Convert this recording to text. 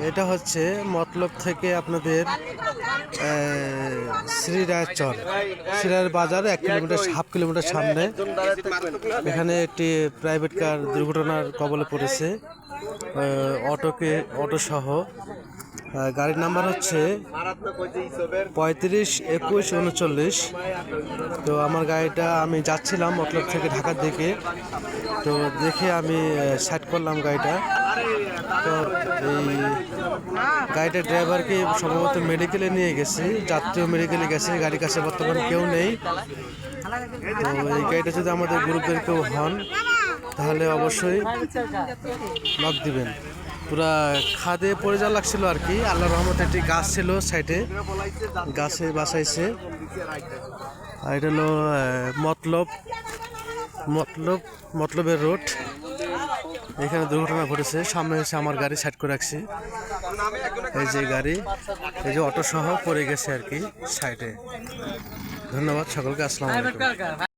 এটা হচ্ছে মতলব থেকে আপনাদের শ্রীরায়চর শ্রীরায়ের বাজার 1.5 কিলোমিটার সামনে। এখানে একটি প্রাইভেট কার দুর্ঘটনার কবলে পড়েছে, অটো সহ। গাড়ির নাম্বার হচ্ছে 352139। তো আমার গাড়িটা, আমি যাচ্ছিলাম মতলব থেকে ঢাকার দিকে, তো দেখে আমি সাইড করলাম গাড়িটা। তো এই গাড়িটার ড্রাইভারকে সম্ভবত মেডিকেলে নিয়ে গেছে, যাত্রীও মেডিকেলে গেছে, গাড়ির কাছে বর্তমানে কেউ নেই। তো এই গাড়িটা যদি আমাদের গ্রুপের কেউ হন তাহলে অবশ্যই নক দিবেন। পুরা খাদে পড়ে যাওয়া লাগছিল আর কি। আল্লাহর রহমতে একটি গাছ ছিল সাইডে, গাছে বাঁচাইছে। আর এটা হলো মতলবের রোড। এখানে দুর্ঘটনা ঘটেছে, সামনে এসে আমার গাড়ি সাইড করে রাখছি। এই যে গাড়ি, এই যে অটো সহ পড়ে গেছে আর কি সাইডে। ধন্যবাদ সকলকে, আসসালামু আলাইকুম।